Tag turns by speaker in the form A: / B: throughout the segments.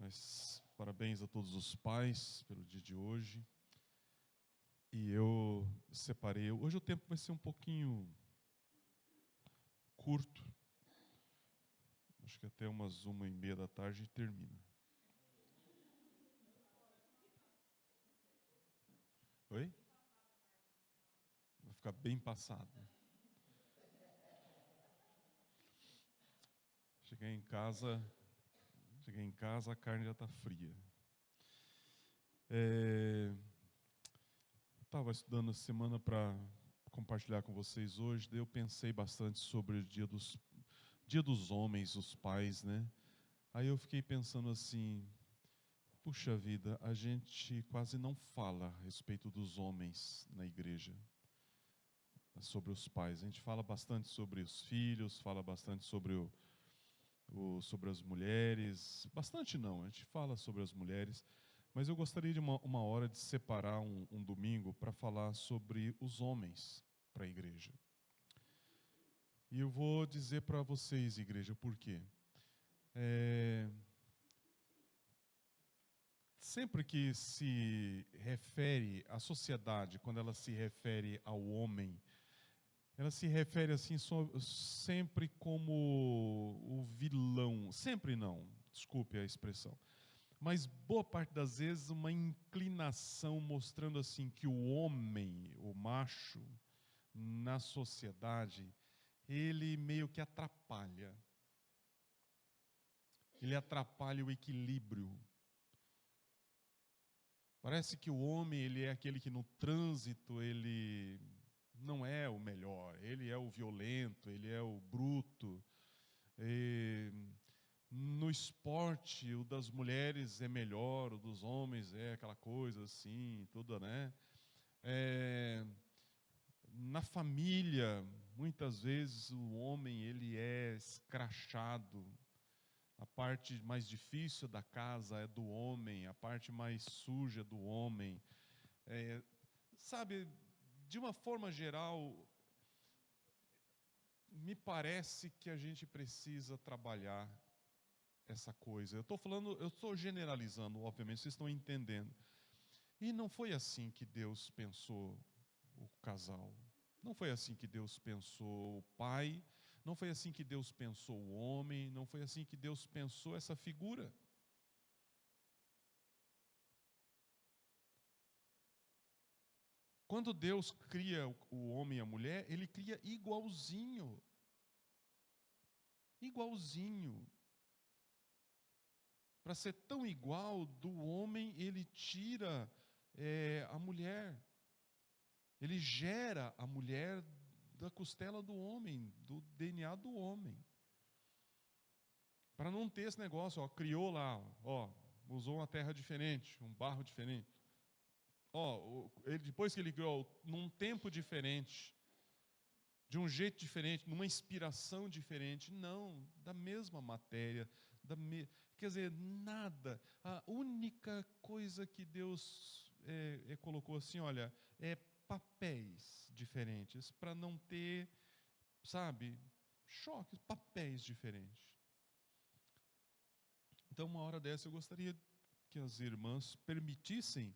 A: Mas parabéns a todos os pais pelo dia de hoje. E eu separei. Hoje o tempo vai ser um pouquinho curto. Acho que até umas 1h30 da tarde termina. Oi? Vai ficar bem passado. Cheguei em casa, a carne já está fria. Estava estudando essa semana para compartilhar com vocês hoje, daí eu pensei bastante sobre o dia dos homens, os pais, né? Aí eu fiquei pensando assim, puxa vida, a gente quase não fala a respeito dos homens na igreja, sobre os pais. A gente fala bastante sobre os filhos, fala bastante sobre sobre as mulheres, bastante não, a gente fala sobre as mulheres, mas eu gostaria de uma hora de separar um domingo para falar sobre os homens para a igreja. E eu vou dizer para vocês, igreja, por quê. Sempre que se refere à sociedade, quando ela se refere ao homem, ela se refere assim sempre como o vilão. Sempre não, desculpe a expressão. Mas boa parte das vezes uma inclinação mostrando assim que o homem, o macho, na sociedade, ele meio que atrapalha. Ele atrapalha o equilíbrio. Parece que o homem, ele é aquele que no trânsito, ele não é o melhor, ele é o violento, ele é o bruto. No esporte, o das mulheres é melhor, o dos homens é aquela coisa assim, tudo, né? Na família, muitas vezes o homem ele é escrachado. A parte mais difícil da casa é do homem, a parte mais suja é do homem. Sabe, de uma forma geral, me parece que a gente precisa trabalhar essa coisa. Eu estou generalizando, obviamente, vocês estão entendendo. E não foi assim que Deus pensou o casal. Não foi assim que Deus pensou o pai. Não foi assim que Deus pensou o homem. Não foi assim que Deus pensou essa figura. Quando Deus cria o homem e a mulher, Ele cria igualzinho. Igualzinho. Para ser tão igual, do homem Ele tira a mulher. Ele gera a mulher da costela do homem, do DNA do homem. Para não ter esse negócio, ó, criou lá, ó, usou uma terra diferente, um barro diferente. Ó, depois que ele criou, num tempo diferente, de um jeito diferente, numa inspiração diferente, não, da mesma matéria, quer dizer, nada. A única coisa que Deus colocou assim, olha, é papéis diferentes, para não ter, sabe, choques, papéis diferentes. Então, uma hora dessa, eu gostaria que as irmãs permitissem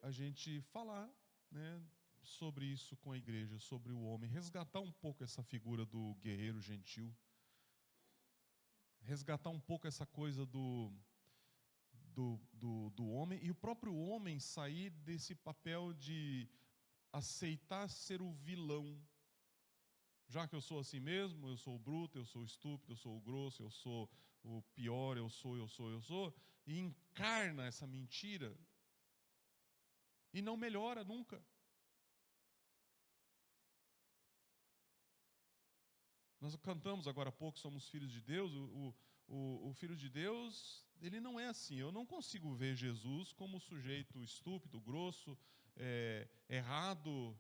A: a gente falar, né, sobre isso com a igreja, sobre o homem, resgatar um pouco essa figura do guerreiro gentil, resgatar um pouco essa coisa do homem, e o próprio homem sair desse papel de aceitar ser o vilão. Já que eu sou assim mesmo, eu sou o bruto, eu sou o estúpido, eu sou o grosso, eu sou o pior, eu sou, e encarna essa mentira e não melhora nunca. Nós cantamos agora há pouco, somos filhos de Deus. O filho de Deus, ele não é assim. Eu não consigo ver Jesus como sujeito estúpido, grosso, errado,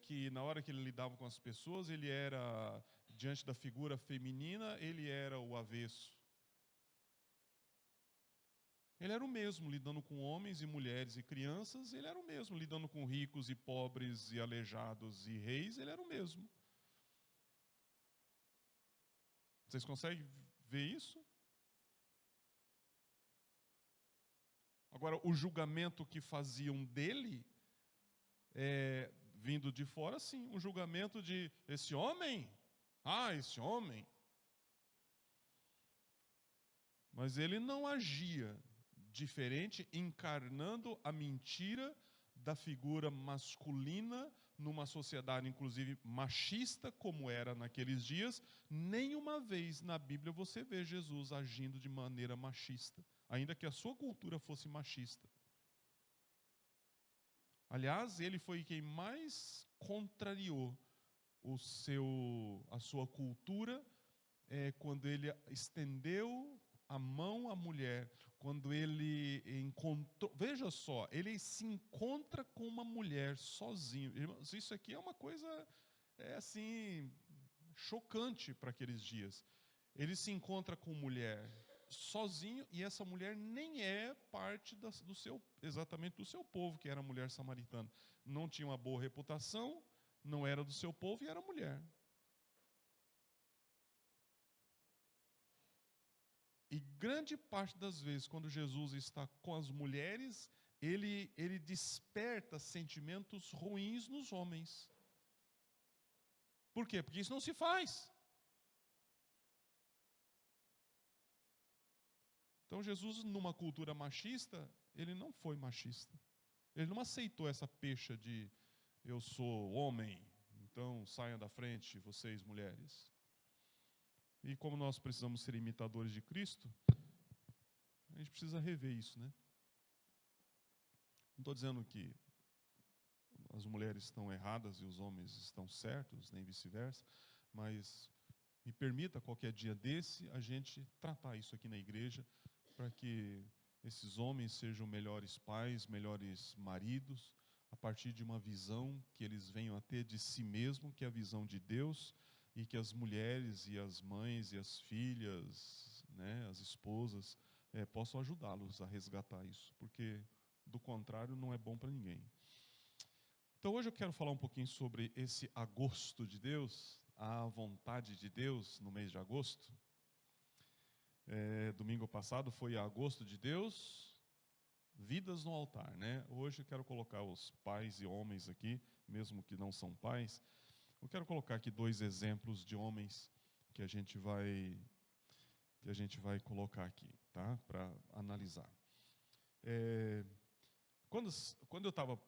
A: que na hora que ele lidava com as pessoas, ele era, diante da figura feminina, ele era o avesso. Ele era o mesmo, lidando com homens e mulheres e crianças, ele era o mesmo, lidando com ricos e pobres e aleijados e reis, ele era o mesmo. Vocês conseguem ver isso? Agora, o julgamento que faziam dele, vindo de fora, sim, um julgamento de esse homem, esse homem. Mas ele não agia diferente, encarnando a mentira da figura masculina numa sociedade, inclusive, machista, como era naqueles dias. Nenhuma vez na Bíblia você vê Jesus agindo de maneira machista, ainda que a sua cultura fosse machista. Aliás, ele foi quem mais contrariou a sua cultura, quando ele estendeu a mão à mulher, quando ele encontrou, veja só, ele se encontra com uma mulher sozinho. Irmãos, isso aqui é uma coisa, assim, chocante para aqueles dias. Ele se encontra com mulher sozinho, e essa mulher nem é parte exatamente do seu povo, que era a mulher samaritana. Não tinha uma boa reputação, não era do seu povo e era mulher. E grande parte das vezes, quando Jesus está com as mulheres, ele desperta sentimentos ruins nos homens. Por quê? Porque isso não se faz. Então Jesus, numa cultura machista, ele não foi machista. Ele não aceitou essa pecha de eu sou homem, então saiam da frente, vocês mulheres. E como nós precisamos ser imitadores de Cristo, a gente precisa rever isso, né? Não estou dizendo que as mulheres estão erradas e os homens estão certos, nem vice-versa, mas me permita qualquer dia desse a gente tratar isso aqui na igreja, para que esses homens sejam melhores pais, melhores maridos, a partir de uma visão que eles venham a ter de si mesmo, que é a visão de Deus, e que as mulheres e as mães e as filhas, né, as esposas, possam ajudá-los a resgatar isso, porque do contrário não é bom para ninguém. Então hoje eu quero falar um pouquinho sobre esse agosto de Deus, a vontade de Deus no mês de agosto. Domingo passado foi agosto de Deus, vidas no altar, né? Hoje eu quero colocar os pais e homens aqui, mesmo que não são pais. Eu quero colocar aqui 2 exemplos de homens que a gente vai colocar aqui, tá? Para analisar. Quando eu estava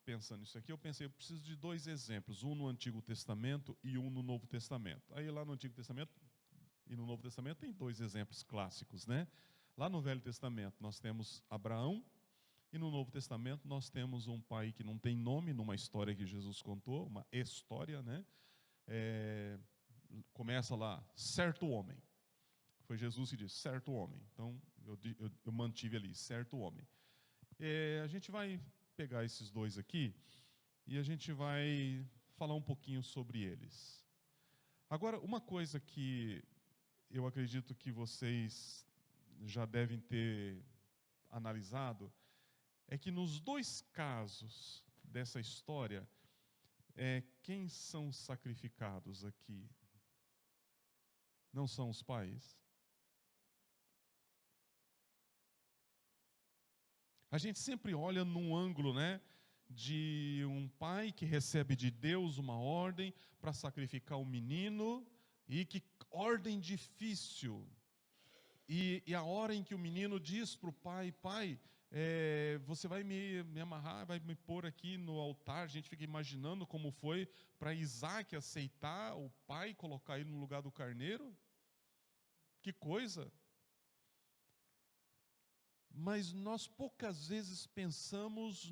A: pensando nisso aqui, eu pensei, eu preciso de 2 exemplos, um no Antigo Testamento e um no Novo Testamento. Aí lá no Antigo Testamento e no Novo Testamento tem 2 exemplos clássicos, né? Lá no Velho Testamento nós temos Abraão, e no Novo Testamento nós temos um pai que não tem nome, numa história que Jesus contou, uma história, né? Começa lá, certo homem. Foi Jesus que disse, certo homem. Então eu mantive ali, certo homem. A gente vai pegar esses 2 aqui e a gente vai falar um pouquinho sobre eles. Agora, uma coisa que eu acredito que vocês já devem ter analisado é que nos 2 casos dessa história, quem são sacrificados aqui? Não são os pais? A gente sempre olha num ângulo, né, de um pai que recebe de Deus uma ordem para sacrificar o menino, e que ordem difícil. E a hora em que o menino diz para o pai, pai, você vai me amarrar, vai me pôr aqui no altar, a gente fica imaginando como foi para Isaac aceitar o pai e colocar ele no lugar do carneiro. Que coisa! Mas nós poucas vezes pensamos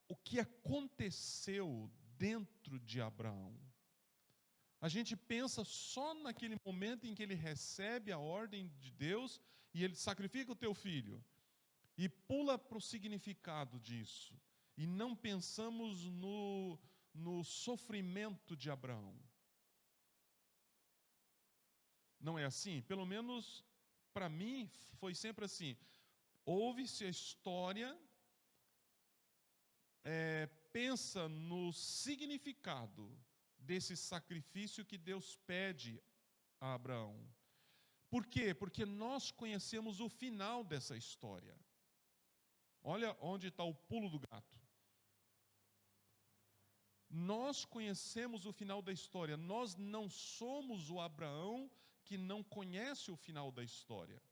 A: o que aconteceu dentro de Abraão. A gente pensa só naquele momento em que ele recebe a ordem de Deus e ele sacrifica o teu filho, e pula para o significado disso, e não pensamos no sofrimento de Abraão. Não é assim? Pelo menos para mim foi sempre assim. Ouve-se a história, pensa no significado desse sacrifício que Deus pede a Abraão. Por quê? Porque nós conhecemos o final dessa história. Olha onde está o pulo do gato. Nós conhecemos o final da história. Nós não somos o Abraão que não conhece o final da história.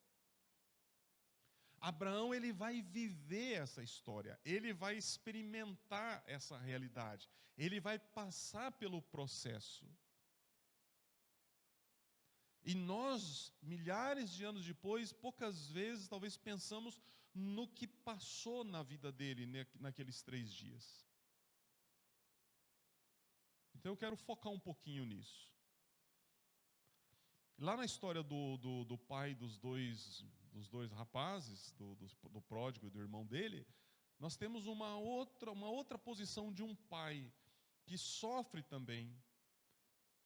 A: Abraão, ele vai viver essa história, ele vai experimentar essa realidade, ele vai passar pelo processo. E nós, milhares de anos depois, poucas vezes, talvez pensamos no que passou na vida dele naqueles 3 dias. Então eu quero focar um pouquinho nisso. Lá na história do pai dos dois rapazes, do pródigo e do irmão dele, nós temos uma outra posição de um pai que sofre também.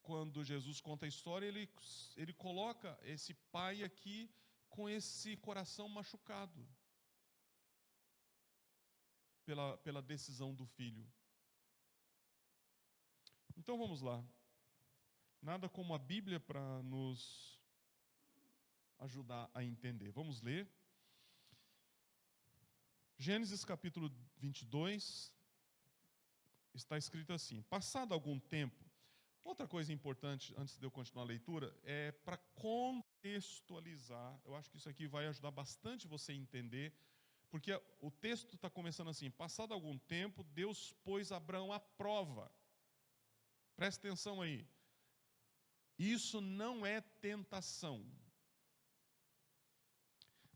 A: Quando Jesus conta a história, ele coloca esse pai aqui com esse coração machucado pela decisão do filho. Então vamos lá. Nada como a Bíblia para nos ajudar a entender. Vamos ler. Gênesis capítulo 22, está escrito assim: passado algum tempo. Outra coisa importante, antes de eu continuar a leitura, é para contextualizar. Eu acho que isso aqui vai ajudar bastante você a entender, porque o texto está começando assim: passado algum tempo, Deus pôs Abraão à prova. Presta atenção aí. Isso não é tentação.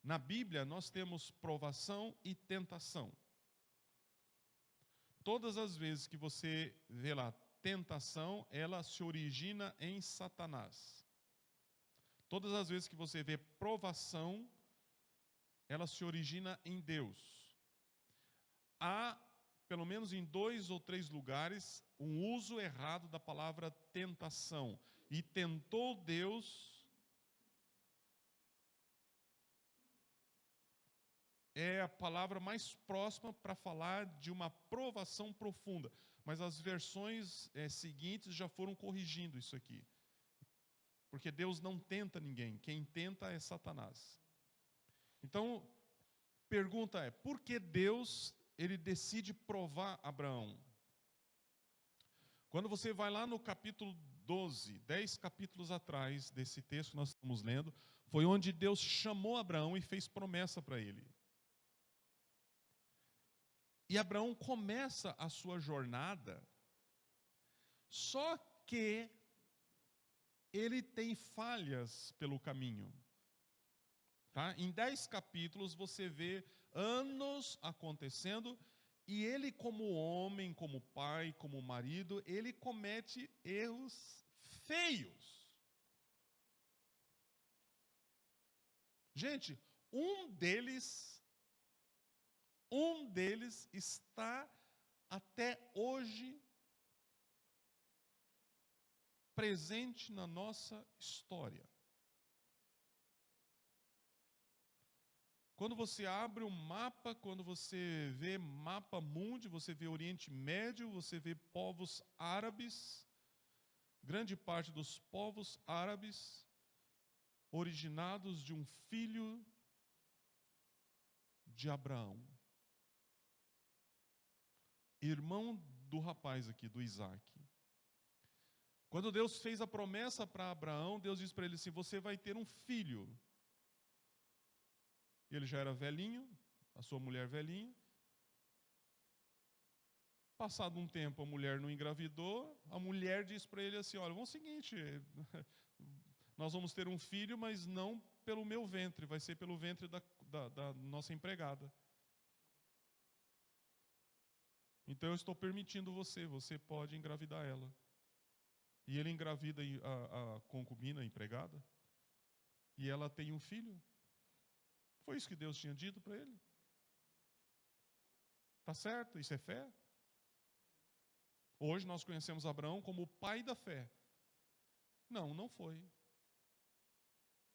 A: Na Bíblia, nós temos provação e tentação. Todas as vezes que você vê lá tentação, ela se origina em Satanás. Todas as vezes que você vê provação, ela se origina em Deus. Há, pelo menos em 2 ou 3 lugares, um uso errado da palavra tentação. E tentou Deus é a palavra mais próxima para falar de uma provação profunda. Mas as versões seguintes já foram corrigindo isso aqui. Porque Deus não tenta ninguém, quem tenta é Satanás. Então, pergunta é, por que Deus ele decide provar Abraão? Quando você vai lá no capítulo 12, 10 capítulos atrás desse texto que nós estamos lendo, foi onde Deus chamou Abraão e fez promessa para ele. E Abraão começa a sua jornada, só que ele tem falhas pelo caminho. Tá? Em 10 capítulos você vê anos acontecendo, e ele como homem, como pai, como marido, ele comete erros feios. Gente, um deles está até hoje presente na nossa história. Quando você abre um mapa, quando você vê mapa mundi, você vê Oriente Médio, você vê povos árabes, grande parte dos povos árabes originados de um filho de Abraão, irmão do rapaz aqui, do Isaac. Quando Deus fez a promessa para Abraão, Deus disse para ele assim: você vai ter um filho. Ele já era velhinho, a sua mulher velhinha. Passado um tempo, a mulher não engravidou. A mulher disse para ele assim: olha, vamos o seguinte, nós vamos ter um filho, mas não pelo meu ventre, vai ser pelo ventre da nossa empregada. Então eu estou permitindo você pode engravidar ela. E ele engravida a concubina, a empregada, e ela tem um filho. Foi isso que Deus tinha dito para ele. Tá certo? Isso é fé? Hoje nós conhecemos Abraão como o pai da fé. Não, não foi.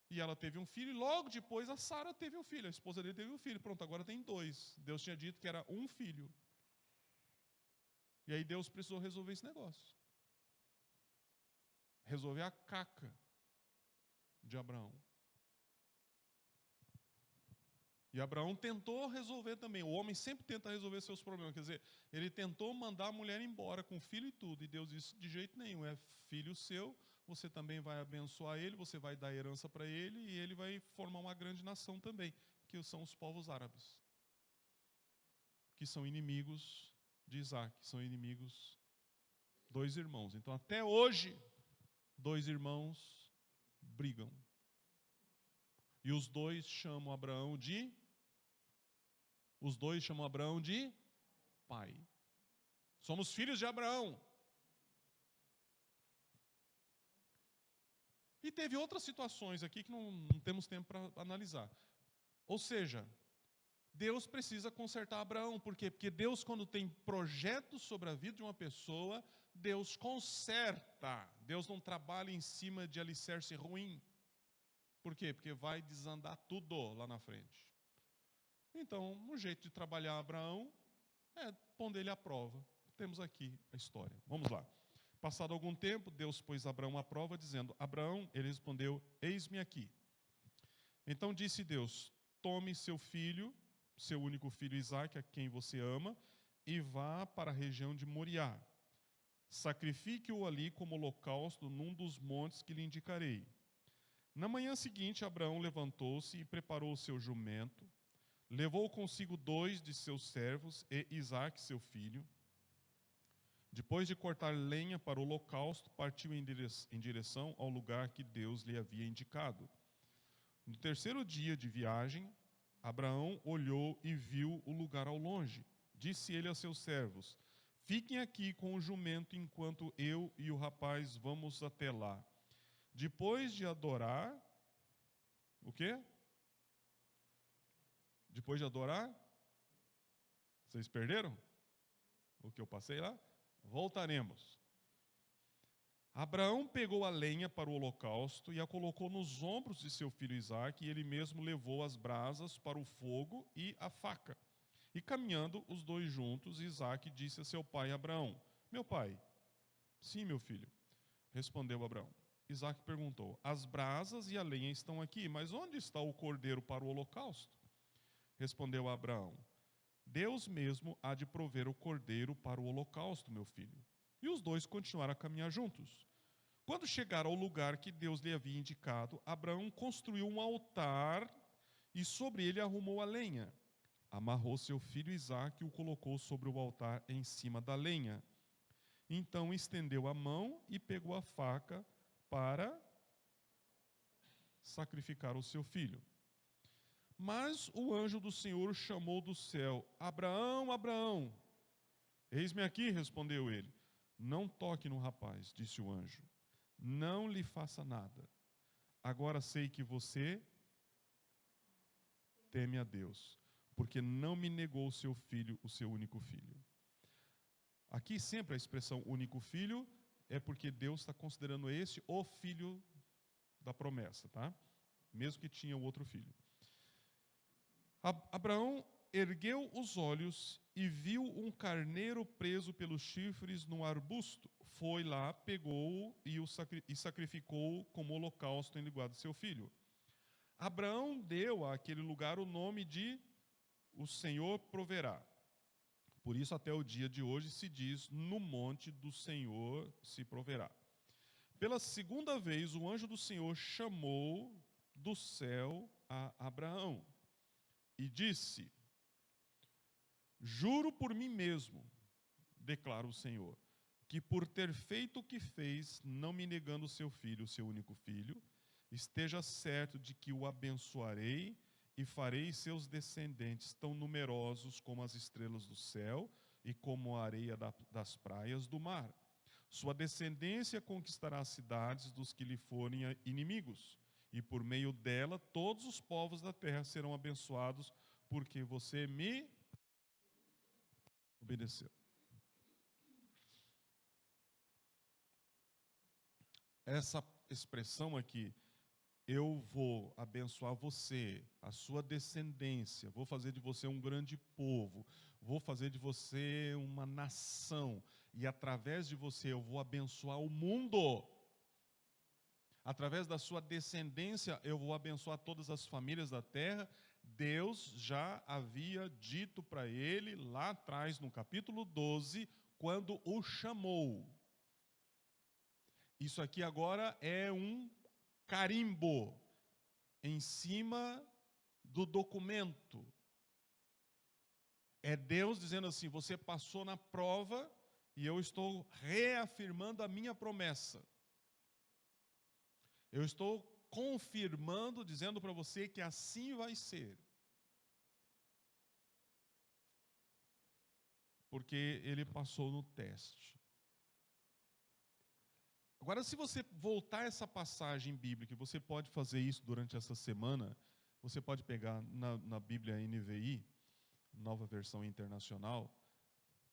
A: E ela teve um filho, e logo depois a Sara teve um filho, a esposa dele teve um filho. Pronto, agora tem 2. Deus tinha dito que era um filho. E aí Deus precisou resolver esse negócio. Resolver a caca de Abraão. E Abraão tentou resolver também. O homem sempre tenta resolver seus problemas. Quer dizer, ele tentou mandar a mulher embora com o filho e tudo. E Deus disse, de jeito nenhum, é filho seu, você também vai abençoar ele, você vai dar herança para ele, e ele vai formar uma grande nação também, que são os povos árabes, que são inimigos de Isaac, são inimigos, dois irmãos. Então, até hoje, dois irmãos brigam. E os dois chamam Abraão de pai. Somos filhos de Abraão. E teve outras situações aqui que não temos tempo para analisar. Ou seja, Deus precisa consertar Abraão. Por quê? Porque Deus, quando tem projetos sobre a vida de uma pessoa, Deus conserta. Deus não trabalha em cima de alicerce ruim. Por quê? Porque vai desandar tudo lá na frente. Então, um jeito de trabalhar Abraão é pondo ele à prova. Temos aqui a história. Vamos lá. Passado algum tempo, Deus pôs Abraão à prova, dizendo, Abraão, ele respondeu, eis-me aqui. Então disse Deus, tome seu filho, seu único filho Isaque, a quem você ama, e vá para a região de Moriá. Sacrifique-o ali como holocausto num dos montes que lhe indicarei. Na manhã seguinte, Abraão levantou-se e preparou o seu jumento, levou consigo 2 de seus servos e Isaque, seu filho. Depois de cortar lenha para o holocausto, partiu em direção ao lugar que Deus lhe havia indicado. No terceiro dia de viagem, Abraão olhou e viu o lugar ao longe. Disse ele a seus servos, fiquem aqui com o jumento enquanto eu e o rapaz vamos até lá. Depois de adorar, o quê? Depois de adorar, vocês perderam o que eu passei lá? Voltaremos. Abraão pegou a lenha para o holocausto e a colocou nos ombros de seu filho Isaque, e ele mesmo levou as brasas para o fogo e a faca. E caminhando os dois juntos, Isaque disse a seu pai Abraão, meu pai. Sim, meu filho, respondeu Abraão. Isaque perguntou, as brasas e a lenha estão aqui, mas onde está o cordeiro para o holocausto? Respondeu Abraão, Deus mesmo há de prover o cordeiro para o holocausto, meu filho. E os dois continuaram a caminhar juntos. Quando chegaram ao lugar que Deus lhe havia indicado, Abraão construiu um altar e sobre ele arrumou a lenha. Amarrou seu filho Isaque e o colocou sobre o altar em cima da lenha. Então estendeu a mão e pegou a faca para sacrificar o seu filho. Mas o anjo do Senhor chamou do céu, Abraão, Abraão. Eis-me aqui, respondeu ele. Não toque no rapaz, disse o anjo. Não lhe faça nada. Agora sei que você teme a Deus, porque não me negou o seu filho, o seu único filho. Aqui sempre a expressão único filho é porque Deus está considerando esse o filho da promessa, tá? Mesmo que tinha o outro filho. Abraão ergueu os olhos e viu um carneiro preso pelos chifres num arbusto. Foi lá, pegou-o e sacrificou-o como holocausto em lugar de seu filho. Abraão deu àquele lugar o nome de o Senhor proverá. Por isso até o dia de hoje se diz, no monte do Senhor se proverá. Pela segunda vez o anjo do Senhor chamou do céu a Abraão. E disse, juro por mim mesmo, declara o Senhor, que por ter feito o que fez, não me negando o seu filho, o seu único filho, esteja certo de que o abençoarei e farei seus descendentes tão numerosos como as estrelas do céu e como a areia das praias do mar. Sua descendência conquistará as cidades dos que lhe forem inimigos. E por meio dela, todos os povos da terra serão abençoados, porque você me obedeceu. Essa expressão aqui, eu vou abençoar você, a sua descendência, vou fazer de você um grande povo, vou fazer de você uma nação, e através de você eu vou abençoar o mundo. Através da sua descendência, eu vou abençoar todas as famílias da terra. Deus já havia dito para ele lá atrás, no capítulo 12, quando o chamou. Isso aqui agora é um carimbo em cima do documento. É Deus dizendo assim: você passou na prova e eu estou reafirmando a minha promessa. Eu estou confirmando, dizendo para você que assim vai ser. Porque ele passou no teste. Agora, se você voltar essa passagem bíblica, você pode fazer isso durante essa semana, você pode pegar na Bíblia NVI, Nova Versão Internacional,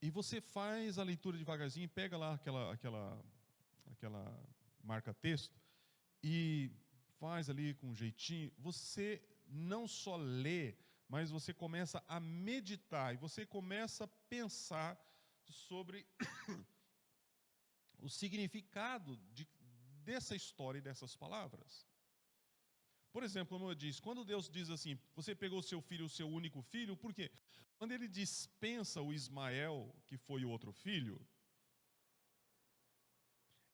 A: e você faz a leitura devagarzinho, pega lá aquela marca-texto, e faz ali com um jeitinho. Você não só lê, mas você começa a meditar, e você começa a pensar sobre o significado dessa história e dessas palavras. Por exemplo, como eu disse, quando Deus diz assim: você pegou o seu filho, o seu único filho, por quê? Quando ele dispensa o Ismael, que foi o outro filho,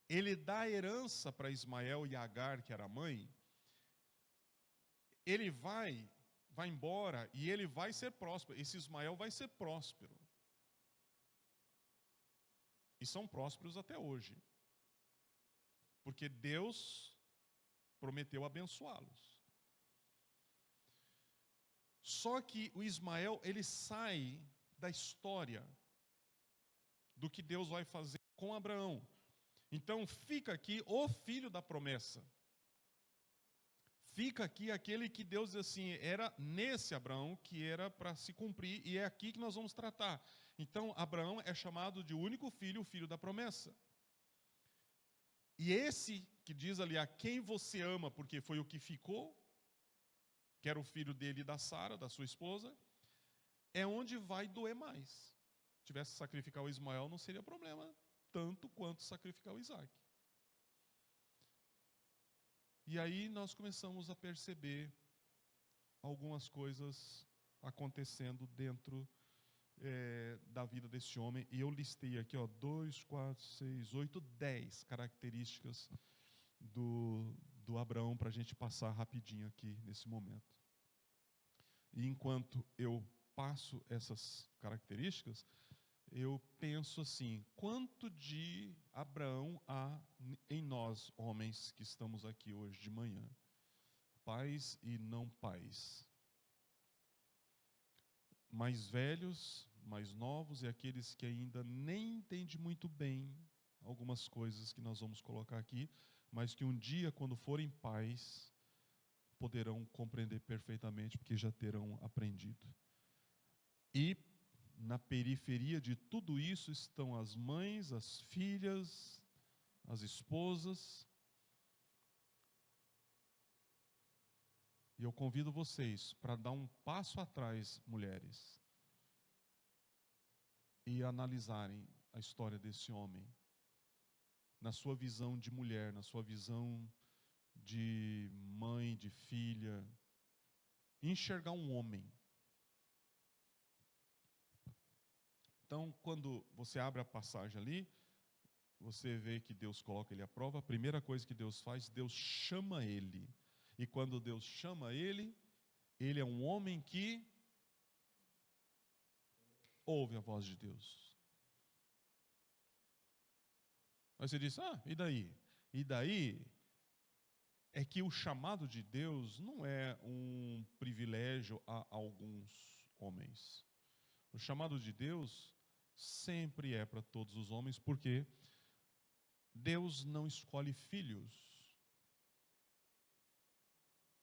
A: ele dá a herança para Ismael e Agar, que era a mãe. Ele vai embora e ele vai ser próspero. Esse Ismael vai ser próspero. E são prósperos até hoje. Porque Deus prometeu abençoá-los. Só que o Ismael, ele sai da história do que Deus vai fazer com Abraão. Então fica aqui o filho da promessa. Fica aqui aquele que Deus diz assim, era nesse Abraão que era para se cumprir, e é aqui que nós vamos tratar. Então Abraão é chamado de único filho, o filho da promessa. E esse que diz ali, a quem você ama, porque foi o que ficou, que era o filho dele e da Sara, da sua esposa, é onde vai doer mais. Se tivesse que sacrificar o Ismael, não seria problema, tanto quanto sacrificar o Isaac. E aí nós começamos a perceber algumas coisas acontecendo dentro da vida desse homem. E eu listei aqui, 2, 4, 6, 8, 10 características do Abraão para a gente passar rapidinho aqui nesse momento. E enquanto eu passo essas características, eu penso assim: quanto de Abraão há em nós, homens que estamos aqui hoje de manhã? Pais e não pais. Mais velhos, mais novos, e aqueles que ainda nem entendem muito bem algumas coisas que nós vamos colocar aqui, mas que um dia, quando forem pais, poderão compreender perfeitamente, porque já terão aprendido. E na periferia de tudo isso estão as mães, as filhas, as esposas. E eu convido vocês para dar um passo atrás, mulheres, e analisarem a história desse homem, na sua visão de mulher, na sua visão de mãe, de filha, e enxergar um homem. Então, quando você abre a passagem ali, você vê que Deus coloca ele à prova. A primeira coisa que Deus faz, Deus chama ele. E quando Deus chama ele, ele é um homem que ouve a voz de Deus. Aí você diz: e daí? E daí é que o chamado de Deus não é um privilégio a alguns homens. O chamado de Deus sempre é para todos os homens, porque Deus não escolhe filhos.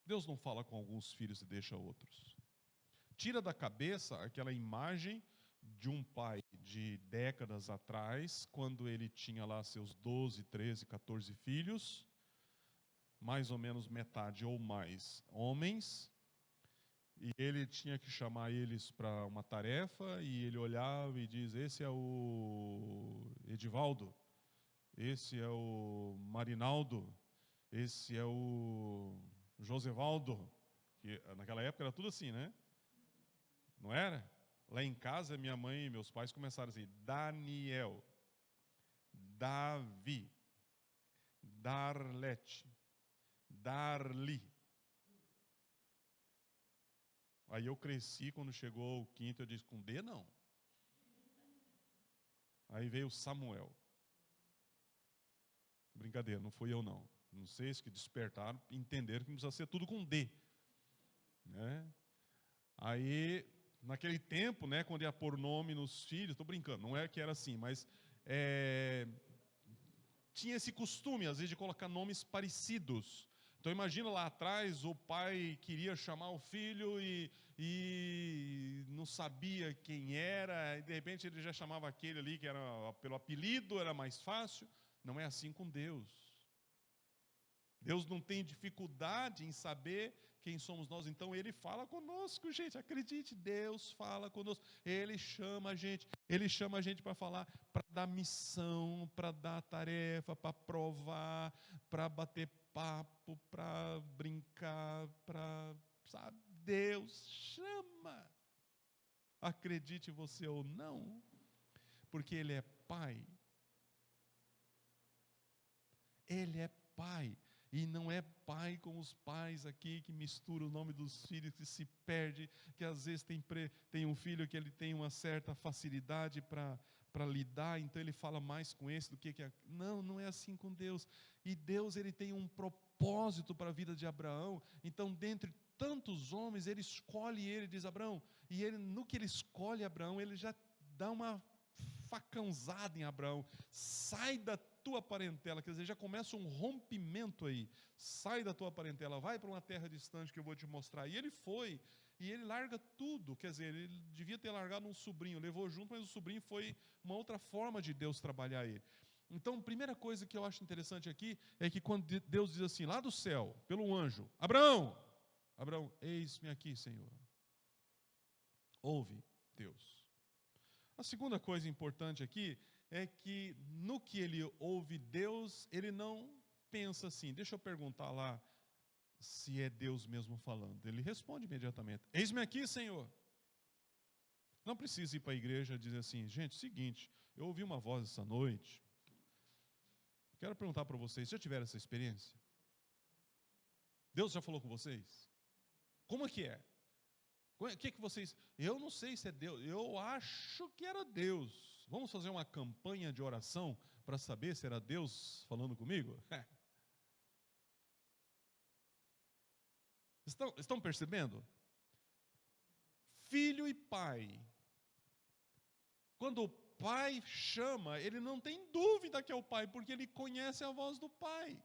A: Deus não fala com alguns filhos e deixa outros. Tira da cabeça aquela imagem de um pai de décadas atrás, quando ele tinha lá seus 12, 13, 14 filhos, mais ou menos metade ou mais homens, e ele tinha que chamar eles para uma tarefa, e ele olhava e diz: esse é o Edivaldo, esse é o Marinaldo, esse é o Josevaldo, Porque naquela época era tudo assim, né? Não era? Lá em casa, minha mãe e meus pais começaram assim: Daniel, Davi, Darlete, Darli. Aí eu cresci, quando chegou o quinto, eu disse: com D não. Aí veio Samuel. Brincadeira, não fui eu não. Não sei se que despertaram, entenderam que não precisa ser tudo com D, né? Aí, naquele tempo, né, quando ia pôr nome nos filhos, estou brincando, não é que era assim, mas tinha esse costume, às vezes, de colocar nomes parecidos. Então imagina lá atrás, o pai queria chamar o filho e não sabia quem era, e de repente ele já chamava aquele ali que era pelo apelido, era mais fácil. Não é assim com Deus. Deus não tem dificuldade em saber quem somos nós, então Ele fala conosco, gente, acredite, Deus fala conosco, Ele chama a gente para falar, para dar missão, para dar tarefa, para provar, para bater papo, para brincar, sabe, Deus chama, acredite você ou não, porque Ele é Pai, Ele é Pai. E não é pai como os pais aqui que misturam o nome dos filhos, que se perde, que às vezes tem um filho que ele tem uma certa facilidade para lidar, então ele fala mais com esse do que não, não é assim com Deus. E Deus, ele tem um propósito para a vida de Abraão. Então, dentre tantos homens, ele escolhe ele, diz Abraão, e ele, no que ele escolhe Abraão, ele já dá uma facãozada em Abraão, sai da tua parentela, quer dizer, já começa um rompimento aí, sai da tua parentela, vai para uma terra distante que eu vou te mostrar, e ele foi, e ele larga tudo, quer dizer, ele devia ter largado um sobrinho, levou junto, mas o sobrinho foi uma outra forma de Deus trabalhar ele. Então, a primeira coisa que eu acho interessante aqui, é que quando Deus diz assim, lá do céu, pelo anjo, Abraão, eis-me aqui, Senhor, ouve Deus. A segunda coisa importante aqui é que no que ele ouve Deus, ele não pensa assim, deixa eu perguntar lá se é Deus mesmo falando. Ele responde imediatamente, eis-me aqui, Senhor. Não precisa ir para a igreja e dizer assim, gente, seguinte, eu ouvi uma voz essa noite, quero perguntar para vocês, já tiveram essa experiência? Deus já falou com vocês? Como é que é? O que vocês... Eu não sei se é Deus, eu acho que era Deus. Vamos fazer uma campanha de oração para saber se era Deus falando comigo? Estão percebendo? Filho e pai. Quando o pai chama, ele não tem dúvida que é o pai, porque ele conhece a voz do pai.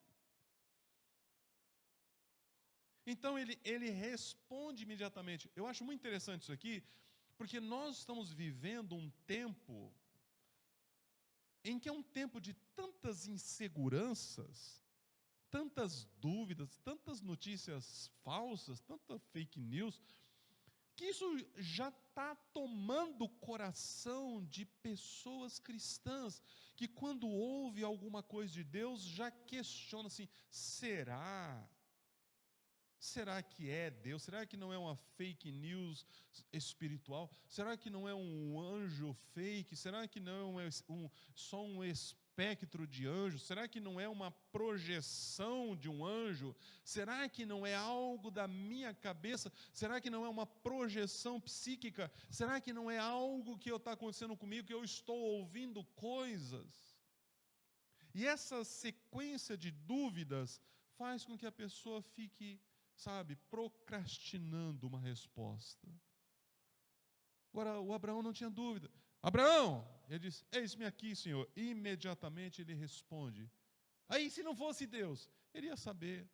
A: Então ele responde imediatamente. Eu acho muito interessante isso aqui, porque nós estamos vivendo um tempo em que é um tempo de tantas inseguranças, tantas dúvidas, tantas notícias falsas, tanta fake news, que isso já está tomando o coração de pessoas cristãs, que quando ouve alguma coisa de Deus, já questiona assim, será? Será que é Deus? Será que não é uma fake news espiritual? Será que não é um anjo fake? Será que não é só um espectro de anjo? Será que não é uma projeção de um anjo? Será que não é algo da minha cabeça? Será que não é uma projeção psíquica? Será que não é algo que está acontecendo comigo, que eu estou ouvindo coisas? E essa sequência de dúvidas faz com que a pessoa fique, sabe, procrastinando uma resposta. Agora, o Abraão não tinha dúvida. Abraão, ele disse, eis-me aqui, Senhor. Imediatamente ele responde. Aí, se não fosse Deus, ele ia saber.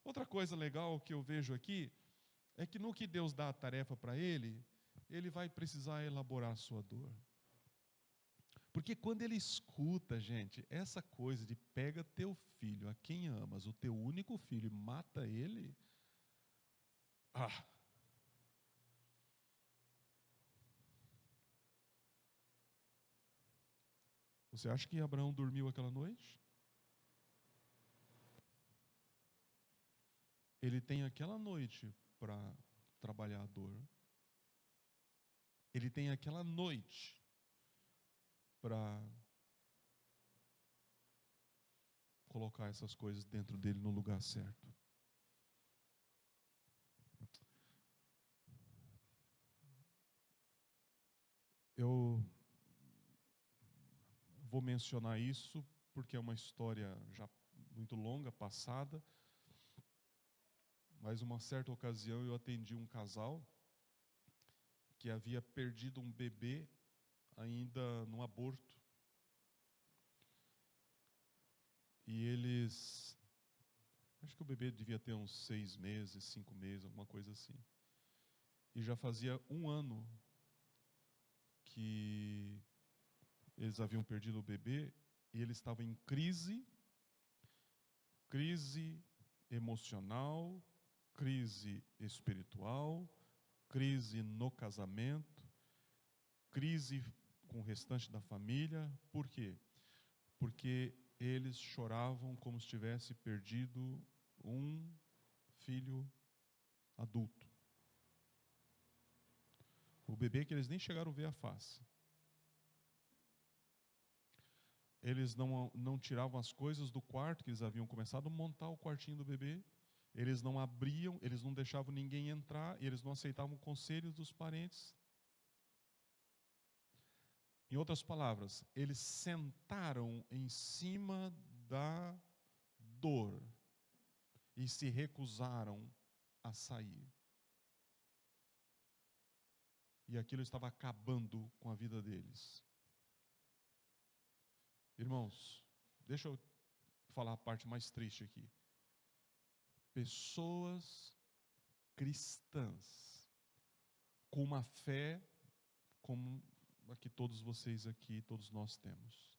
A: Outra coisa legal que eu vejo aqui, é que no que Deus dá a tarefa para ele, ele vai precisar elaborar a sua dor. Porque quando ele escuta, gente, essa coisa de pega teu filho, a quem amas, o teu único filho, e mata ele, você acha que Abraão dormiu aquela noite? ele tem aquela noite para trabalhar a dor. Ele tem aquela noite para colocar essas coisas dentro dele no lugar certo. Eu vou mencionar isso porque é uma história já muito longa, passada. Mas uma certa ocasião eu atendi um casal que havia perdido um bebê ainda no aborto. E eles, acho que o bebê devia ter uns 6 meses, 5 meses, alguma coisa assim. E já fazia 1 ano que eles haviam perdido o bebê e eles estavam em crise emocional, crise espiritual, crise no casamento, crise com o restante da família. Por quê? Porque eles choravam como se tivesse perdido um filho adulto. O bebê que eles nem chegaram a ver a face. Eles não tiravam as coisas do quarto, que eles haviam começado a montar o quartinho do bebê. Eles não abriam, eles não deixavam ninguém entrar, e eles não aceitavam conselhos dos parentes. Em outras palavras, eles sentaram em cima da dor e se recusaram a sair. E aquilo estava acabando com a vida deles. Irmãos, deixa eu falar a parte mais triste aqui. Pessoas cristãs com uma fé como a que todos vocês aqui, todos nós temos,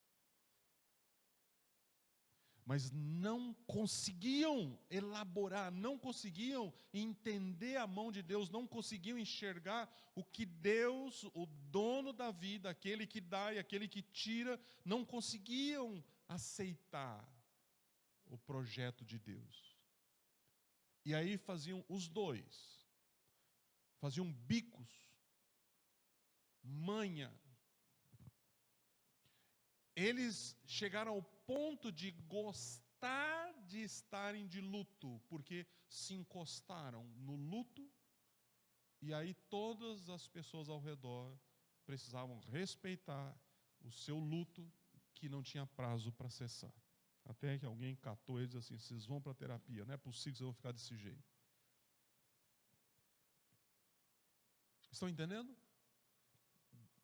A: mas não conseguiam elaborar, não conseguiam entender a mão de Deus, não conseguiam enxergar o que Deus, o dono da vida, aquele que dá e aquele que tira, não conseguiam aceitar o projeto de Deus. E aí faziam os dois, faziam bicos, manha. Eles chegaram ao ponto de gostar de estarem de luto, porque se encostaram no luto, e aí todas as pessoas ao redor precisavam respeitar o seu luto, que não tinha prazo para cessar. Até que alguém catou eles assim: vocês vão para a terapia, não é possível que vocês vão ficar desse jeito. Estão entendendo?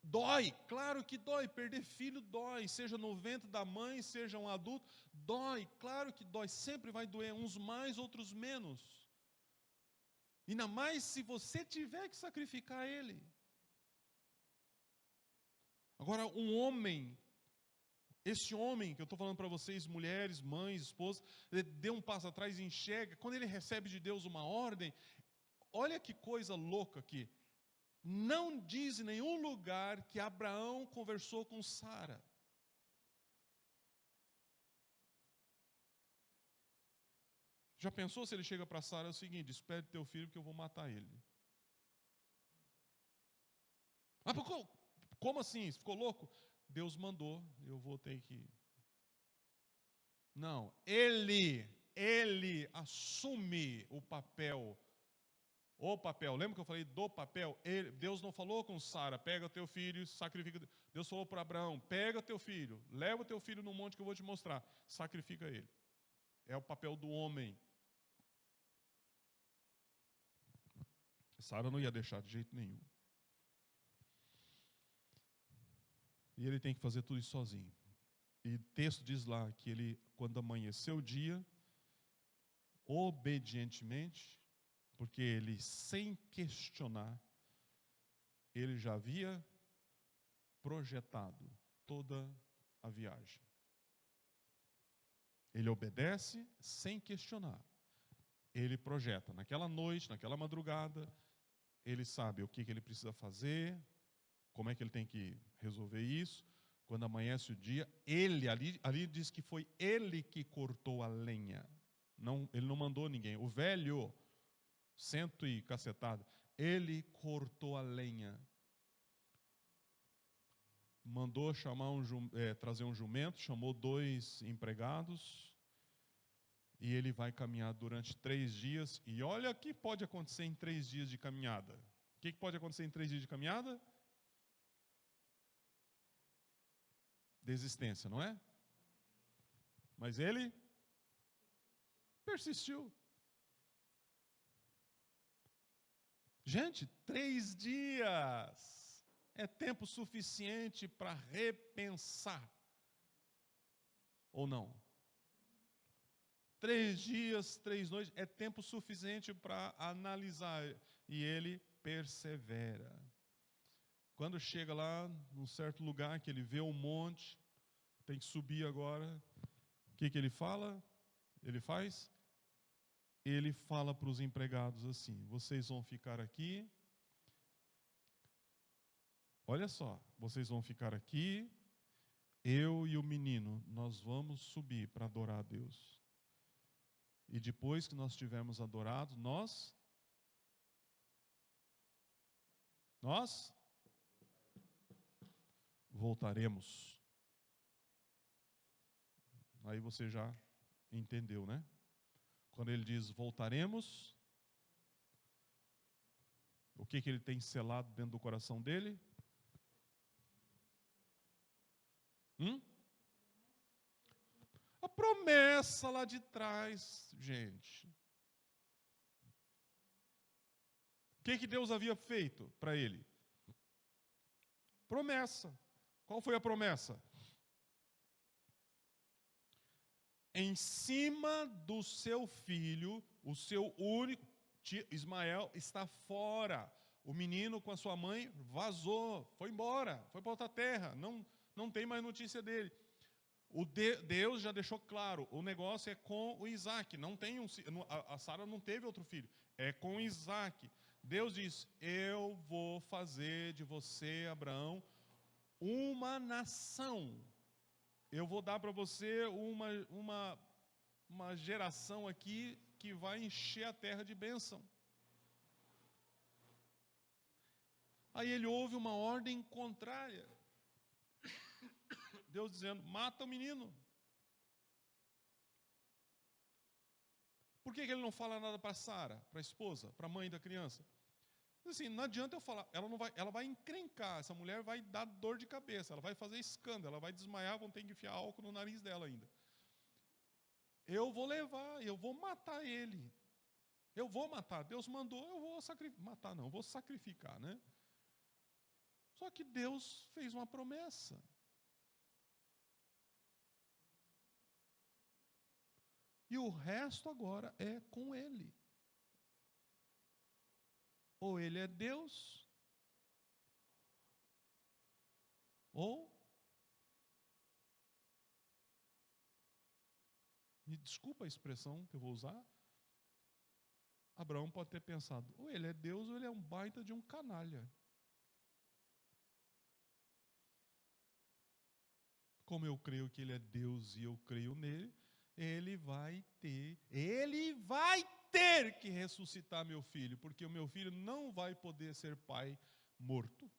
A: Dói, claro que dói, perder filho dói, seja no ventre da mãe, seja um adulto, dói, claro que dói, sempre vai doer, uns mais, outros menos. Ainda mais se você tiver que sacrificar ele. Agora, um homem, esse homem que eu estou falando para vocês, mulheres, mães, esposas, ele dê um passo atrás e enxerga, quando ele recebe de Deus uma ordem, olha que coisa louca aqui. Não diz em nenhum lugar que Abraão conversou com Sara. Já pensou se ele chega para Sara, é o seguinte: despede teu filho porque eu vou matar ele. Ah, como assim? Ficou louco? Deus mandou, eu vou ter que... Não, ele assume o papel. O papel, lembra que eu falei do papel? Deus não falou com Sara: pega teu filho e sacrifica. Deus falou para Abraão: pega teu filho, leva teu filho no monte que eu vou te mostrar, sacrifica ele. É o papel do homem. Sara não ia deixar de jeito nenhum. E ele tem que fazer tudo isso sozinho. E o texto diz lá que ele, quando amanheceu o dia, obedientemente, porque ele, sem questionar, ele já havia projetado toda a viagem. Ele obedece sem questionar. Ele projeta. Naquela noite, naquela madrugada, ele sabe o que ele precisa fazer, como é que ele tem que resolver isso. Quando amanhece o dia, ali diz que foi ele que cortou a lenha. Não, ele não mandou ninguém. O velho, cento e cacetada, ele cortou a lenha. Mandou chamar trazer um jumento, chamou 2 empregados, e ele vai caminhar durante 3 dias. E olha o que pode acontecer em 3 dias de caminhada. O que pode acontecer em 3 dias de caminhada? Desistência, não é? Mas ele persistiu. Gente, 3 dias é tempo suficiente para repensar. Ou não? 3 dias, 3 noites é tempo suficiente para analisar. E ele persevera. Quando chega lá, num certo lugar, que ele vê um monte, tem que subir agora, o que ele fala? Ele faz? Ele fala para os empregados assim: vocês vão ficar aqui, olha só, vocês vão ficar aqui, eu e o menino, nós vamos subir para adorar a Deus. E depois que nós tivermos adorado, nós voltaremos. Aí você já entendeu, né? Quando ele diz voltaremos, o que ele tem selado dentro do coração dele? A promessa lá de trás, gente. O que Deus havia feito para ele? Promessa. Qual foi a promessa? Em cima do seu filho, o seu único, Ismael está fora. O menino com a sua mãe vazou, foi embora, foi para outra terra, não tem mais notícia dele. Deus já deixou claro, o negócio é com o Isaac, a Sara não teve outro filho, é com o Isaac. Deus diz: eu vou fazer de você, Abraão, uma nação. Eu vou dar para você uma geração aqui que vai encher a terra de bênção. Aí ele ouve uma ordem contrária. Deus dizendo: mata o menino. Por que ele não fala nada para Sara, para a esposa, para a mãe da criança? Assim, não adianta eu falar, ela vai encrencar, essa mulher vai dar dor de cabeça, ela vai fazer escândalo, ela vai desmaiar, vão ter que enfiar álcool no nariz dela ainda. Eu vou levar, eu vou matar ele. Eu vou matar, Deus mandou, eu vou sacrificar. Matar não, eu vou sacrificar, né? Só que Deus fez uma promessa. E o resto agora é com ele. Ou ele é Deus, ou, me desculpa a expressão que eu vou usar, Abraão pode ter pensado: ou ele é Deus ou ele é um baita de um canalha. Como eu creio que ele é Deus e eu creio nele, ele vai ter que ressuscitar meu filho, porque o meu filho não vai poder ser pai morto.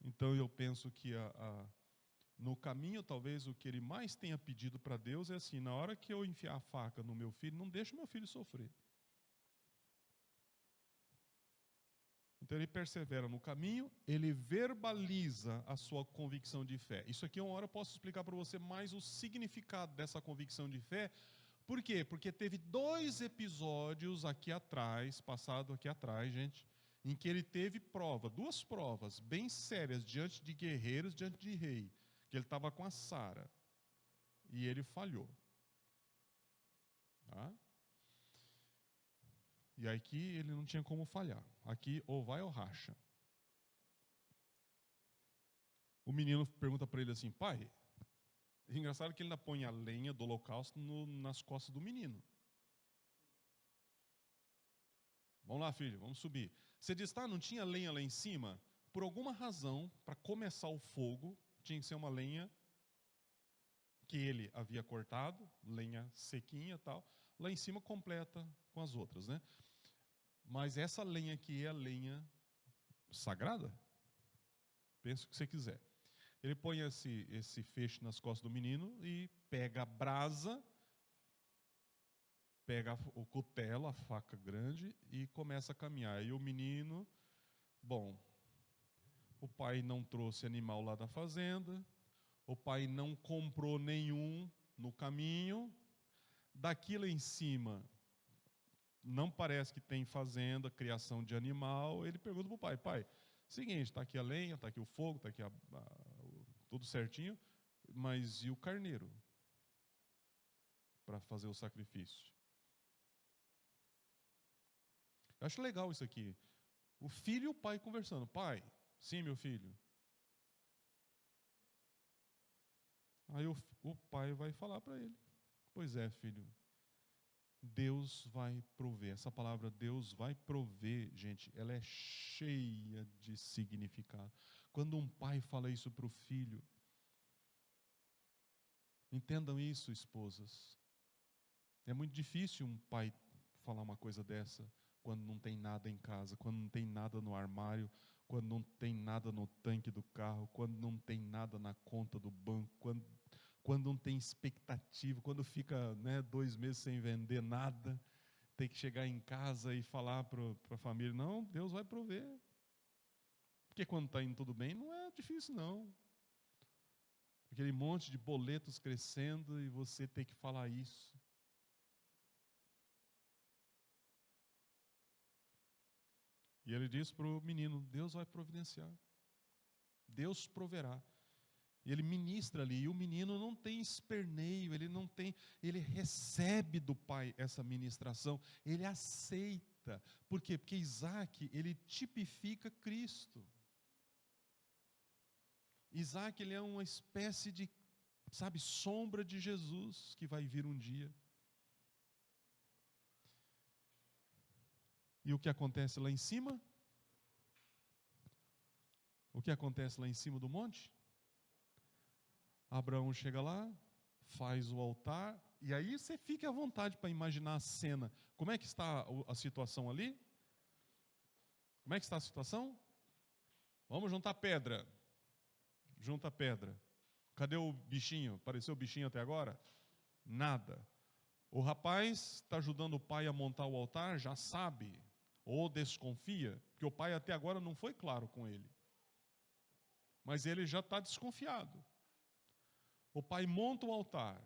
A: Então eu penso que no caminho, talvez o que ele mais tenha pedido para Deus é assim: na hora que eu enfiar a faca no meu filho, não deixe o meu filho sofrer. Então ele persevera no caminho, ele verbaliza a sua convicção de fé. Isso aqui uma hora eu posso explicar para você mais o significado dessa convicção de fé. Por quê? Porque teve 2 episódios aqui atrás, passado aqui atrás, gente, em que ele teve 2 provas bem sérias diante de guerreiros, diante de rei. Que ele estava com a Sara e ele falhou. Tá? E aqui ele não tinha como falhar. Aqui ou vai ou racha. O menino pergunta para ele assim: pai, é engraçado que ele ainda põe a lenha do holocausto nas costas do menino. Vamos lá, filho, vamos subir. Você diz: tá, não tinha lenha lá em cima? Por alguma razão, para começar o fogo, tinha que ser uma lenha que ele havia cortado, lenha sequinha e tal, lá em cima completa com as outras, né? Mas essa lenha aqui é a lenha sagrada. Pensa o que você quiser. Ele põe esse feixe nas costas do menino e pega a brasa, pega o cutelo, a faca grande e começa a caminhar. E o menino, bom, o pai não trouxe animal lá da fazenda, o pai não comprou nenhum no caminho, daquilo em cima não parece que tem fazenda, criação de animal. Ele pergunta para o pai: pai, seguinte, está aqui a lenha, está aqui o fogo, está aqui tudo certinho, mas e o carneiro para fazer o sacrifício? Eu acho legal isso aqui. O filho e o pai conversando. Pai, sim, meu filho. Aí o pai vai falar para ele: pois é, filho, Deus vai prover. Essa palavra Deus vai prover, gente, ela é cheia de significado. Quando um pai fala isso para o filho, entendam isso, esposas. É muito difícil um pai falar uma coisa dessa quando não tem nada em casa, quando não tem nada no armário, quando não tem nada no tanque do carro, quando não tem nada na conta do banco, quando não tem expectativa, quando fica 2 meses sem vender nada, tem que chegar em casa e falar para a família: não, Deus vai prover. Porque quando está indo tudo bem, não é difícil não. Aquele monte de boletos crescendo e você tem que falar isso. E ele diz para o menino: Deus vai providenciar. Deus proverá. E ele ministra ali, e o menino não tem esperneio, ele recebe do pai essa ministração, ele aceita. Por quê? Porque Isaac, ele tipifica Cristo. Isaac, ele é uma espécie de, sombra de Jesus que vai vir um dia. E o que acontece lá em cima? O que acontece lá em cima do monte? Abraão chega lá, faz o altar, e aí você fica à vontade para imaginar a cena. Como é que está a situação ali? Como é que está a situação? Vamos juntar pedra. Junta pedra. Cadê o bichinho? Apareceu o bichinho até agora? Nada. O rapaz está ajudando o pai a montar o altar, já sabe, ou desconfia, que o pai até agora não foi claro com ele. Mas ele já está desconfiado. O pai monta o altar.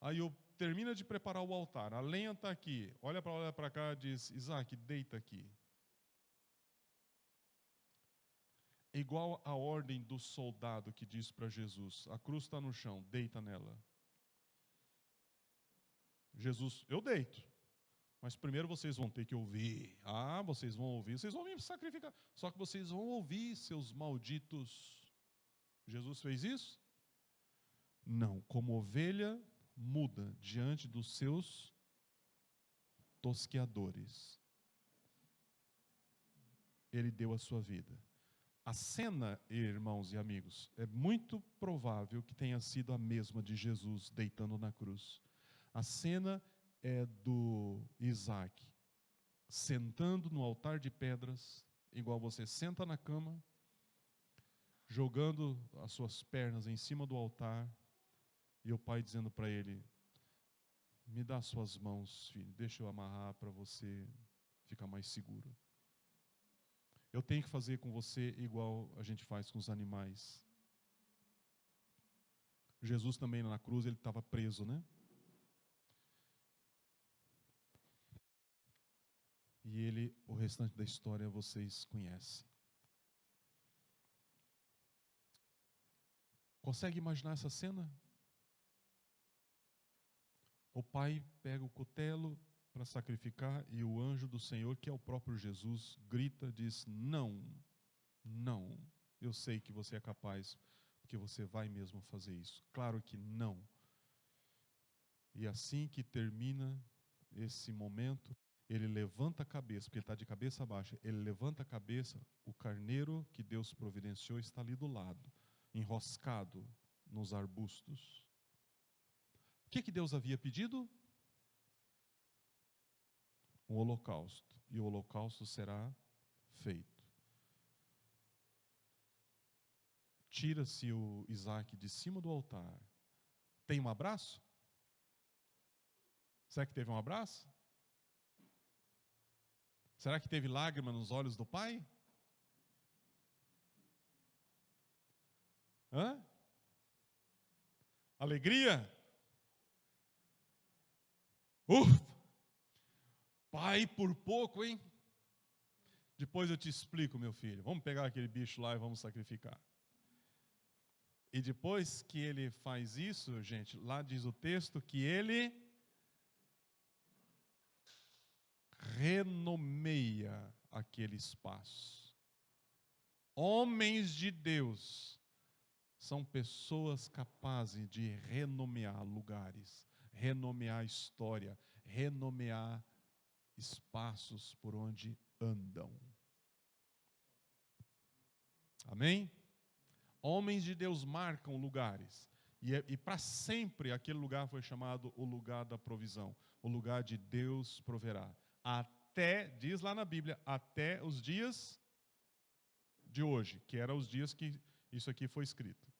A: Aí termina de preparar o altar. A lenha está aqui. Olha para cá e diz: Isaac, deita aqui. É igual a ordem do soldado que diz para Jesus: a cruz está no chão, deita nela. Jesus: eu deito. Mas primeiro vocês vão ter que ouvir. Ah, vocês vão ouvir, vocês vão me sacrificar. Só que vocês vão ouvir, seus malditos. Jesus fez isso? Não. Como ovelha muda diante dos seus tosqueadores, ele deu a sua vida. A cena, irmãos e amigos, é muito provável que tenha sido a mesma de Jesus deitando na cruz. A cena é do Isaac sentando no altar de pedras, igual você senta na cama, jogando as suas pernas em cima do altar, e o pai dizendo para ele: me dá suas mãos, filho, deixa eu amarrar para você ficar mais seguro. Eu tenho que fazer com você igual a gente faz com os animais. Jesus também na cruz, ele estava preso, né? E ele, o restante da história vocês conhecem. Consegue imaginar essa cena? O pai pega o cutelo para sacrificar e o anjo do Senhor, que é o próprio Jesus, grita, diz: não, não, eu sei que você é capaz, porque você vai mesmo fazer isso. Claro que não. E assim que termina esse momento, ele levanta a cabeça, porque ele está de cabeça baixa, ele levanta a cabeça, o carneiro que Deus providenciou está ali do lado. enroscado nos arbustos. O que Deus havia pedido? Um holocausto. E o holocausto será feito. Tira-se o Isaac de cima do altar. Tem um abraço? Será que teve um abraço? Será que teve lágrima nos olhos do pai? Hã? Alegria? Pai, por pouco, hein? Depois eu te explico, meu filho. Vamos pegar aquele bicho lá e vamos sacrificar. E depois que ele faz isso, gente, lá diz o texto que ele renomeia aquele espaço. Homens de Deus são pessoas capazes de renomear lugares, renomear história, renomear espaços por onde andam. Amém? Homens de Deus marcam lugares. E para sempre aquele lugar foi chamado o lugar da provisão. O lugar de Deus proverá. Até, diz lá na Bíblia, até os dias de hoje, que eram os dias que isso aqui foi escrito.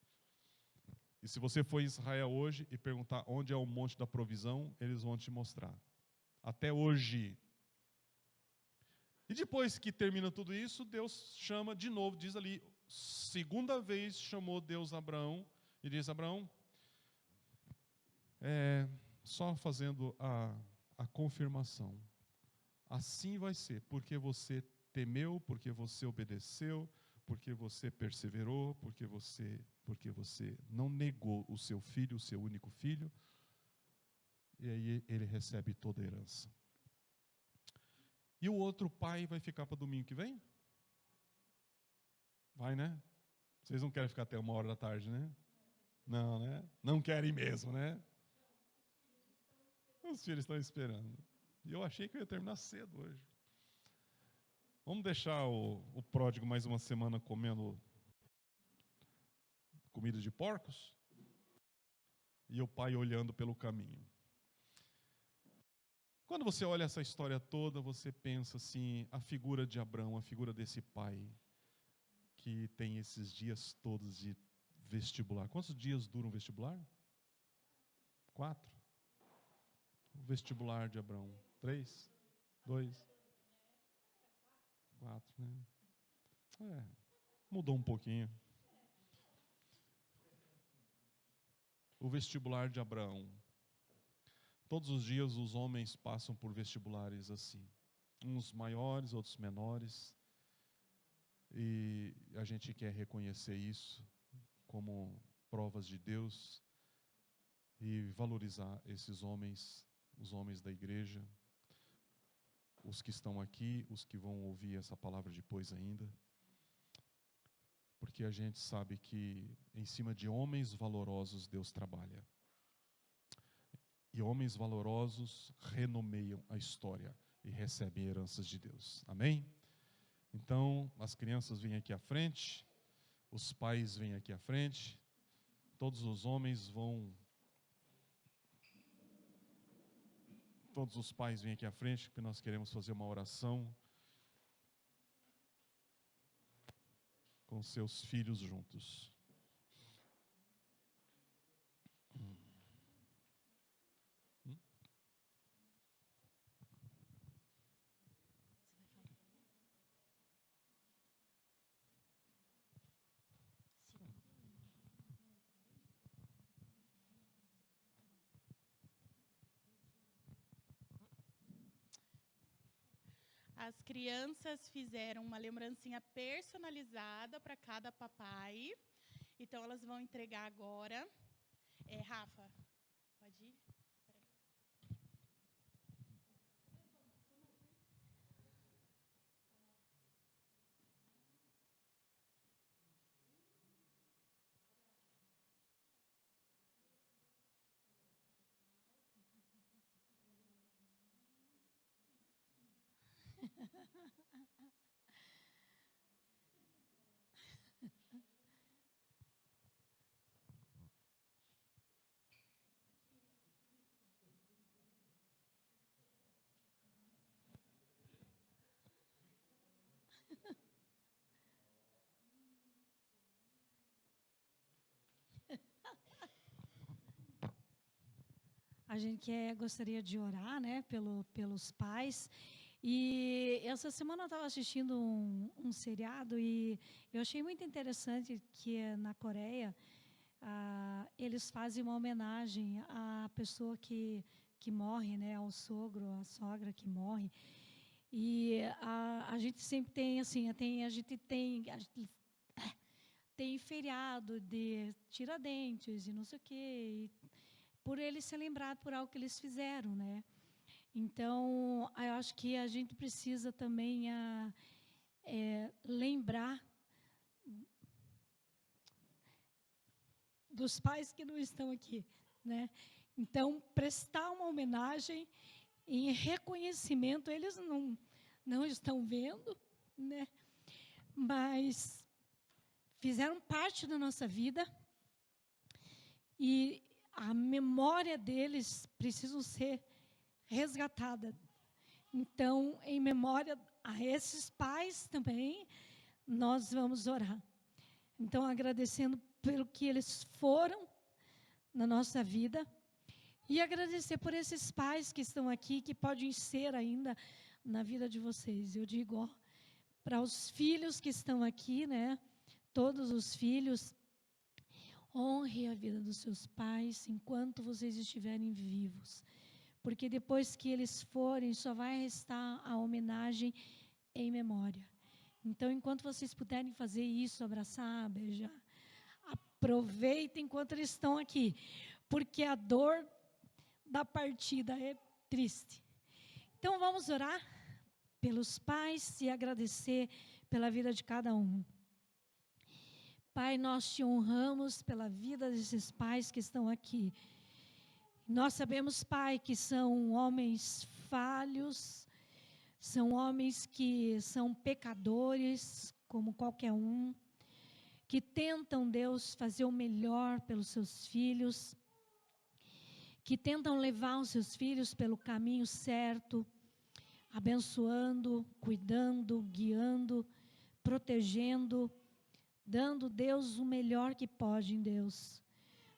A: E se você for em Israel hoje e perguntar onde é o monte da provisão, eles vão te mostrar. Até hoje. E depois que termina tudo isso, Deus chama de novo, diz ali, segunda vez chamou Deus Abraão e diz: Abraão, só fazendo a confirmação, assim vai ser, porque você temeu, porque você obedeceu, porque você perseverou, porque você não negou o seu filho, o seu único filho, e aí ele recebe toda a herança. E o outro pai vai ficar para domingo que vem? Vai, né? Vocês não querem ficar até 1h da tarde, né? Não, né? Não querem mesmo, né? Os filhos estão esperando. E eu achei que eu ia terminar cedo hoje. Vamos deixar o pródigo mais uma semana comendo comida de porcos? E o pai olhando pelo caminho. Quando você olha essa história toda, você pensa assim, a figura de Abraão, a figura desse pai, que tem esses dias todos de vestibular. Quantos dias dura um vestibular? 4. O vestibular de Abraão. 3? 2? 4, né? Mudou um pouquinho. O vestibular de Abraão. Todos os dias os homens passam por vestibulares assim. Uns maiores, outros menores. E a gente quer reconhecer isso como provas de Deus e valorizar esses homens, os homens da igreja, os que estão aqui, os que vão ouvir essa palavra depois ainda. Porque a gente sabe que em cima de homens valorosos Deus trabalha. E homens valorosos renomeiam a história e recebem heranças de Deus. Amém? Então, as crianças vêm aqui à frente, os pais vêm aqui à frente, todos os homens vão... Todos os pais vêm aqui à frente, porque nós queremos fazer uma oração com seus filhos juntos.
B: As crianças fizeram uma lembrancinha personalizada para cada papai. Então, elas vão entregar agora. Rafa, pode ir? Peraí.
C: A gente gostaria de orar, né, pelos pais. E essa semana eu estava assistindo um seriado e eu achei muito interessante que na Coreia eles fazem uma homenagem à pessoa que morre, né, ao sogro, à sogra que morre. E a gente sempre tem assim, a gente tem feriado de Tiradentes e não sei o quê, por eles ser lembrado por algo que eles fizeram, né? Então, eu acho que a gente precisa também lembrar dos pais que não estão aqui, né? Então, prestar uma homenagem em reconhecimento, eles não estão vendo, né? Mas fizeram parte da nossa vida e a memória deles precisa ser resgatada. Então, em memória a esses pais também, nós vamos orar. Então, agradecendo pelo que eles foram na nossa vida e agradecer por esses pais que estão aqui, que podem ser ainda na vida de vocês. Eu digo, ó, para os filhos que estão aqui, né? Todos os filhos, honre a vida dos seus pais enquanto vocês estiverem vivos. Porque depois que eles forem, só vai restar a homenagem em memória. Então, enquanto vocês puderem fazer isso, abraçar, beijar, aproveitem enquanto eles estão aqui. Porque a dor da partida é triste. Então, vamos orar pelos pais e agradecer pela vida de cada um. Pai, nós te honramos pela vida desses pais que estão aqui. Nós sabemos, Pai, que são homens falhos, são homens que são pecadores, como qualquer um, que tentam, Deus, fazer o melhor pelos seus filhos, que tentam levar os seus filhos pelo caminho certo, abençoando, cuidando, guiando, protegendo, dando, Deus, o melhor que pode em Deus.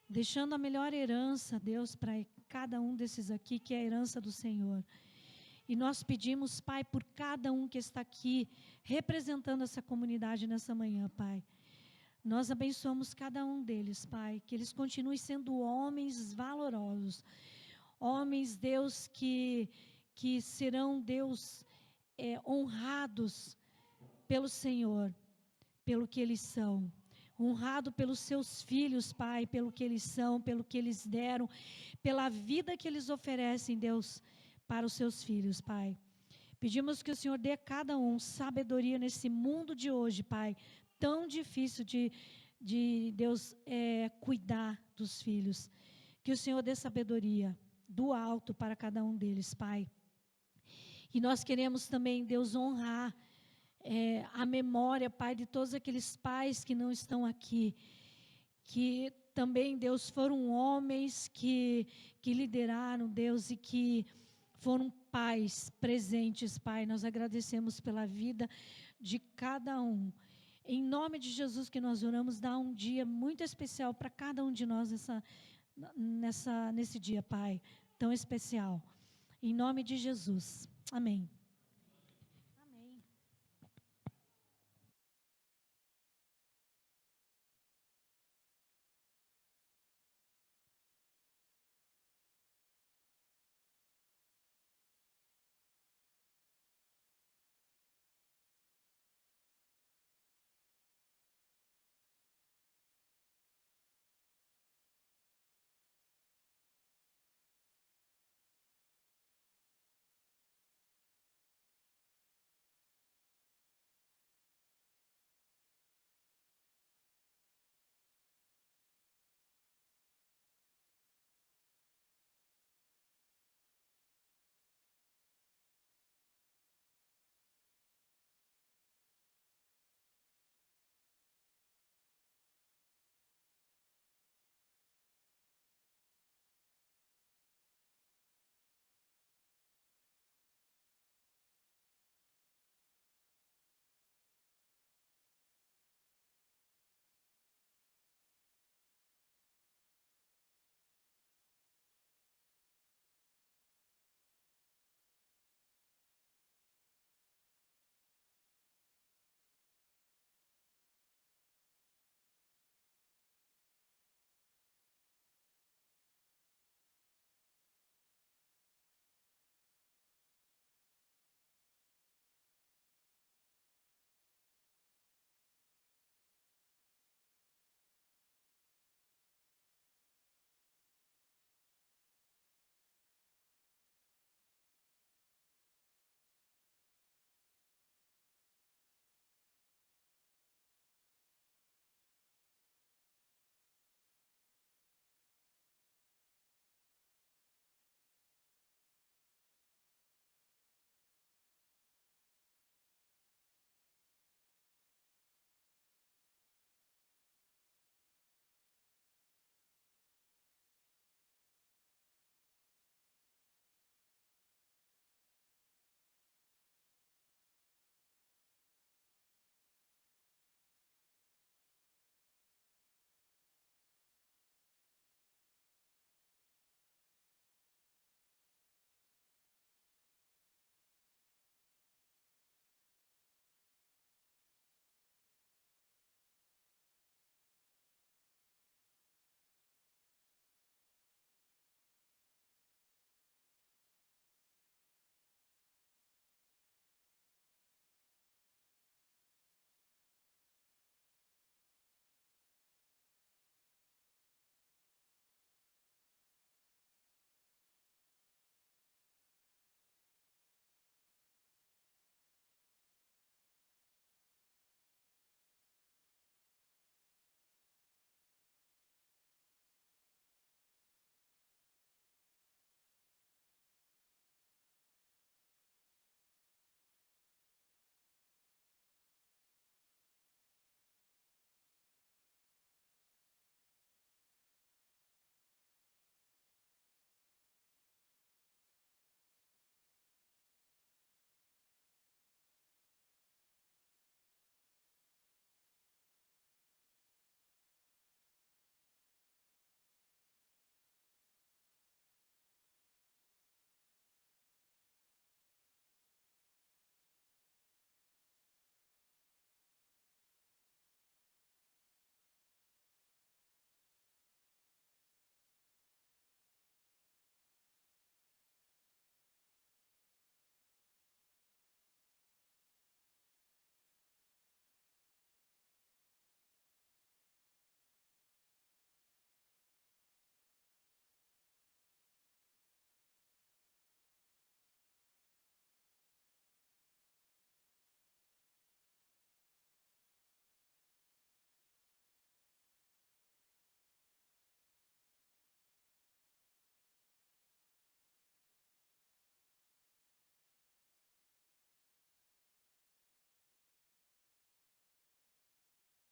C: Deixando a melhor herança, Deus, para cada um desses aqui, que é a herança do Senhor. E nós pedimos, Pai, por cada um que está aqui, representando essa comunidade nessa manhã, Pai. Nós abençoamos cada um deles, Pai, que eles continuem sendo homens valorosos. Homens, Deus, que serão, Deus, honrados pelo Senhor, pelo que eles são. Honrado pelos seus filhos, Pai, pelo que eles são, pelo que eles deram, pela vida que eles oferecem, Deus, para os seus filhos, Pai. Pedimos que o Senhor dê a cada um sabedoria nesse mundo de hoje, Pai, tão difícil de Deus cuidar dos filhos. Que o Senhor dê sabedoria do alto para cada um deles, Pai. E nós queremos também, Deus, honrar a memória, Pai, de todos aqueles pais que não estão aqui, que também, Deus, foram homens que lideraram, Deus, e que foram pais presentes, Pai. Nós agradecemos pela vida de cada um. Em nome de Jesus que nós oramos, dá um dia muito especial para cada um de nós nesse dia, Pai, tão especial. Em nome de Jesus. Amém.